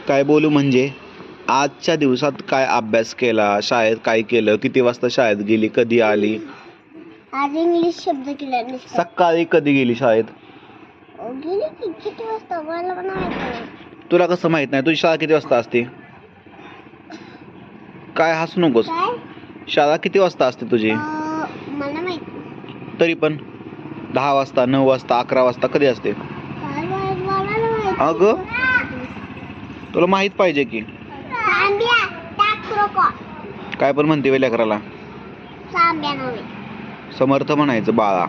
काय बोलू म्हणजे आजच्या दिवसात काय अभ्यास केला, शाळेत काय केलं, किती वाजता शाळेत गेली, कधी आली? आज इंग्लिश शब्द केला नुसता. सकाळी कधी गेली शाळेत? गेली की किती वाजता मला पण माहित नाही. तुला कसं माहित नाही? तुझी शाळा किती वाजता असते? काय हसू नकोस. काय शाळा किती वाजता असते तुझी? मला माहित. तरी पण 10 वाजता, 9 वाजता, 11 वाजता कधी असते? काय माहित मला माहित. अगं तुला माहित पाहिजे की. सांब्या टाक रोको. काय पण म्हणते वेल्या करायला. सांब्या नव्हे. समर्थ म्हणायचं बाळा.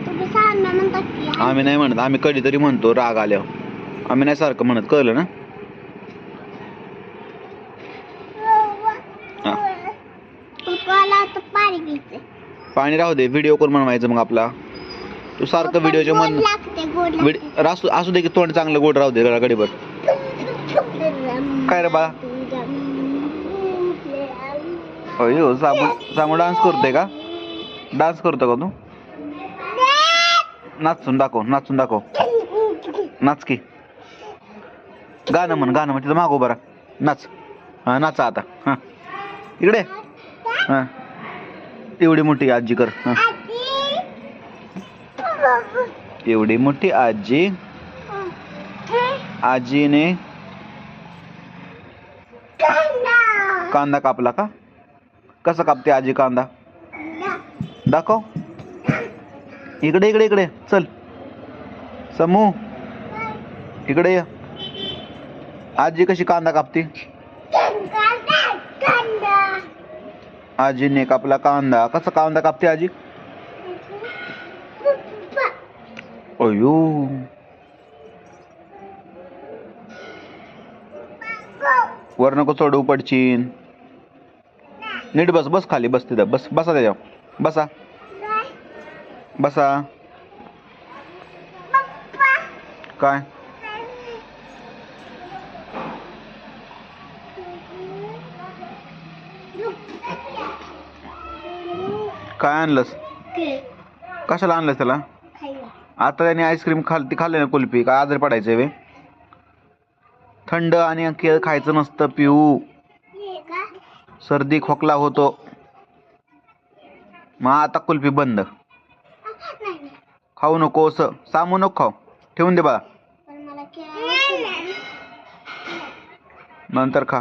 तुम्ही सांब्या म्हणतात की. आम्ही नाही म्हणत, आम्ही कधीतरी म्हणतो राग आल्यावर. आम्ही नाही सारखं म्हणत, कळलं ना? पाणी राहू दे, व्हिडिओ करून बनवायचं मग आपला. तू सारखं व्हिडिओच्या मन असू दे की तोंड चांगलं गोड राहू दे गडीभर. काय रे बाळा? अयो सामू डान्स करतोय का? डान्स करतो का तू? नाचून दाखव, नाचून दाखव. नाच की. गाणं म्हण तिथं मागो बरा. नाच. हा नाचा आता. हा इकडे. हा एवढी मोठी आजी कर. हा एवढी मोठी आजी. आजीने कांदा कापला का? कसा कापते आजी कांदा? दाखव. इकडे इकडे इकडे चल. समू इकडे ये. आजी कशी कांदा कापते? आजीने कापला कांदा. कसा कांदा कापते आजी? अयो वर नको चढू पडचीन. नीट बस, बस खाली, बस तिथं बस. बसा त्याच्यावर बसा. बसा. काय काय आणलंस? कशाला आणलंस त्याला? आता त्याने आईस्क्रीम खाल्ले ना, कुल्फी. काय आजारी पडायचंय वे? थंड आणि केळ खायचं नसतं पिऊ. सर्दी खोकला होतो. मग आता कुल्फी बंद. खाऊ नकोस. सामू नको खाऊ. ठेवून दे बाळा. नंतर खा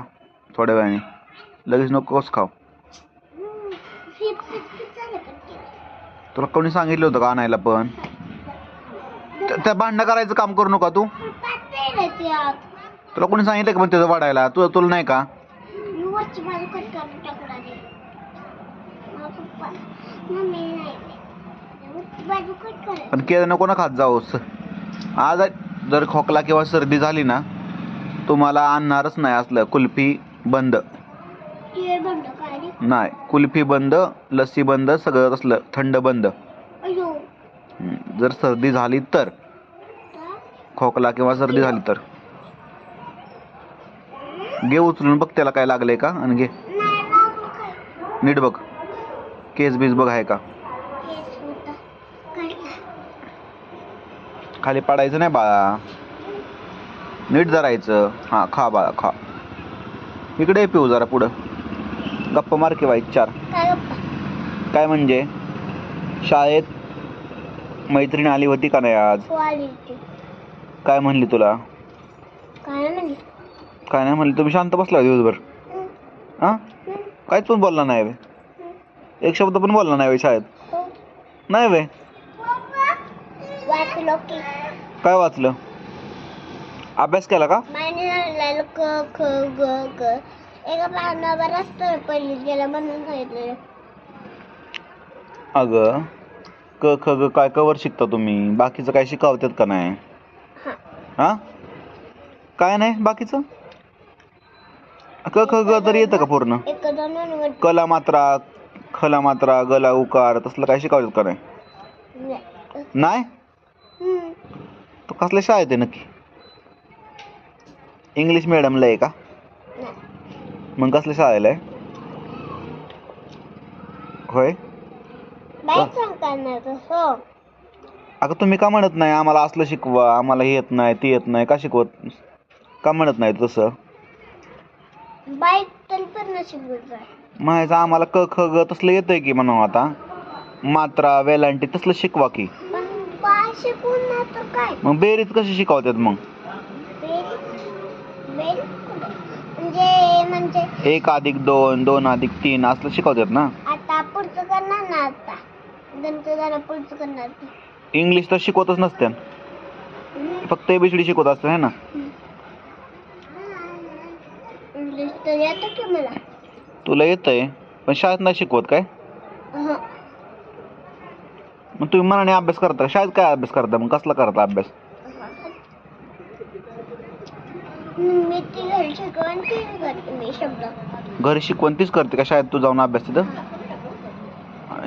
थोड्या वेळाने. लगेच नकोस खाऊ. तुला कोणी सांगितलं होतं का आणायला? पण त्या भांडणं करायचं काम करू नका तू. तुला कोणी सांगितलं का पण त्याचं वाढायला? तुला नाही का? पण केळं नको ना खात जाऊस. आज जर खोकला किंवा सर्दी झाली ना, तुम्हाला आणणारच नाही असलं. कुल्फी बंद. नाही, कुल्फी बंद, लस्सी बंद, सगळं असलं थंड बंद. जर सर्दी झाली तर, खोकला किंवा सर्दी झाली तर घे उचलून बघ त्याला काय लागलंय का, आणि घे नीट बघ. केस बीस बघ आहे का? खाली पडायचं नाही बाळा. नीट धरायचं. हा खा बाळा खा. इकडे पिऊ जरा पुढं. गप्पा मार किंवा 4. काय म्हणजे? शाळेत मैत्रीण आली होती का नाही आज? काय म्हणली तुला? काय नाही म्हणली. तुम्ही शांत बसला दिवसभर? हा काहीच पण बोलला नाही वे? एक शब्द पण बोलला नाही वे शाळेत? नाही वे? काय वाचलं? अभ्यास केला का? अगं क ख ग काय कवर शिकता तुम्ही? बाकीचं काय शिकवतात का नाही? हा काय नाही बाकीचं? क ख ग तरी येतं का पूर्ण? कला मात्रा, खला मात्रा, गला उकार तसलं काय शिकवतात का नाही? नाही? तो कसल्या शाळेत आहे नक्की? इंग्लिश मिडियमला आहे का? मग कसल्या शाळेला आहे? होय. अगं तुम्ही का म्हणत नाही आम्हाला असलं शिकवा, आम्हाला हे येत नाही ते येत नाही? का शिकवत? का म्हणत नाही तसं? बाईक तरी पण नशीब आहे. म्हणायचं आम्हाला क ख ग तसलं येतंय की म्हणून आता मात्रा वेलांटी तसलं शिकवा की. पण बाय शिकून नाही तर काय? मग बेरीज कशी शिकवतात मग? म्हणजे 1+2 2+3 असलं शिकवतात ना. आता पुढचं करणार ना. आता नंतर जरा पुढचं करणार. इंग्लिश तर शिकवतच नसते, फक्त ABCD शिकवत असते है ना. इंग्लिश तर येतं की मला. तुला येतंय पण शाळेत नाही शिकवत काय? मग तुम्ही मनाने अभ्यास करता, शाळेत काय अभ्यास करता मग? कसला करता अभ्यास? मी ती घरी शिकवण ती करते मी शब्द. घरी शिकवण तीच करते का शाळेत तू जाऊन अभ्यास तिथं?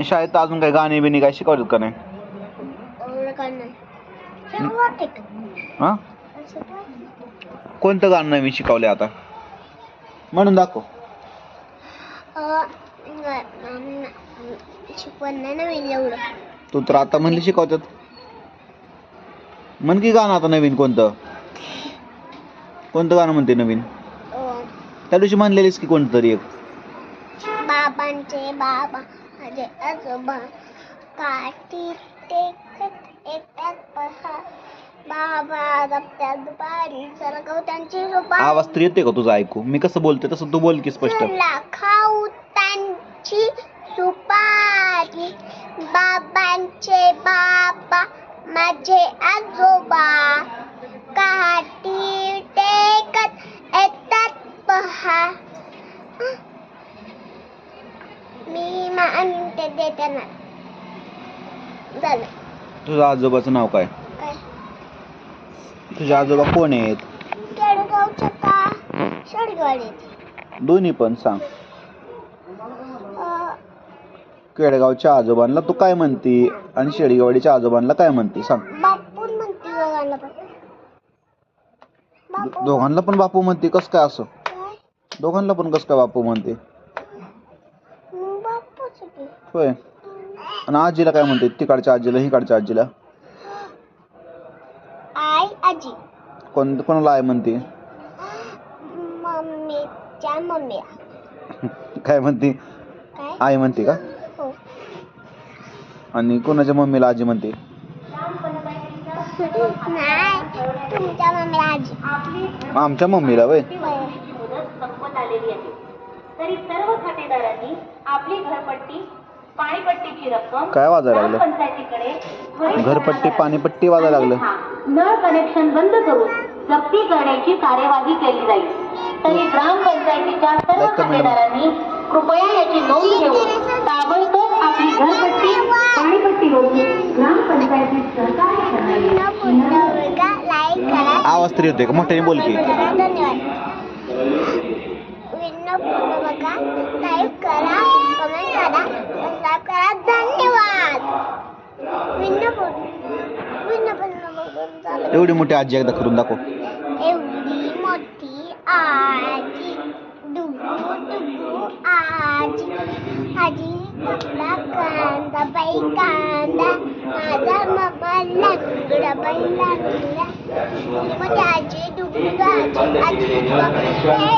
शाळेत अजून काय गाणी बिणी काय शिकवतात का नाही? हा? कोणतं गाणं नवीन शिकवले आता म्हणून दाखव. शिकवण नाही नवीन एवढं. तू तर आता म्हणली शिकवतात. म्हण की गाणं आता नवीन कोणतं गाणं म्हणते नवीन? त्या दिवशी म्हणलेलीस की कोणतं तरी एक. बाबांचे बाबा माझे आजोबा काठी टेकत येतात पहा. बाबा रस्त्यात दुपारी सरकव त्यांची सुपारी. आवाज तर येते का तुझा ऐकू? मी कसं बोलते तसं तू बोल की स्पष्ट. खाऊ त्यांची सुपारी. बाबांचे बाबा माझे आजोबा काठी टेकत येतात पहा. मी मानते देताना झालं. तुझ्या आजोबाचं नाव काय? काय? तुझे आजोबा कोण आहेत? केडगावच्या का शेडगावचे? दोन्ही पण सांग. केडगावच्या आजोबांना तू काय म्हणती आणि शेडगावच्या आजोबांना काय म्हणती सांग. बापून म्हणते दोघांना पण. दोघांना पण बापू म्हणते? कस काय असं? काय? दोघांना पण कस काय बापू म्हणते? बापूच की. होय. आणि आजीला काय म्हणते? तिकडच्या आजीला हिकडच्या आजीला? आई आजी. कोणाला आई म्हणते? मम्मीच्या मम्मीला. काय म्हणते? काय? आई म्हणते का? हो. आणि कोणाच्या मम्मीला आजी म्हणते? नाही, तुमच्या मम्मीला आजी. आमच्या मम्मीला वय. तरी सर्व खातेदारांनी आपली घरपट्टी पाणीपट्टीची रक्कम काय वाजायला लागलं? पंचायतीकडे घरपट्टी पाणीपट्टी वाजायला लागलं. नळ कनेक्शन बंद करून जप्ती करण्याची कार्यवाही केली जाईल. तरी ग्रामपंचायतीच्या सर्व खातेदारांनी कृपया याची नोंद घेऊन ताबडतोब आपली घरपट्टी पाणीपट्टी रोखून ग्रामपंचायतीत सहकार्य करण्याची लाईक करा. आवाज तरी येतोय का? मोठ्याने बोल की. धन्यवाद. पूर्ण बघा, लाईक करा, कमेंट करा, सबस्क्राईब करा. धन्यवाद. एवढी मोठी आजी एकदा करून दाखव. एवढी मोठी आजी डुगू डुगू आजी. आजी कांदा कांदा बाई कांदा. माझा मामा लंगडा बाई लंगडा. मोठी आजी डुगू आजी आजी.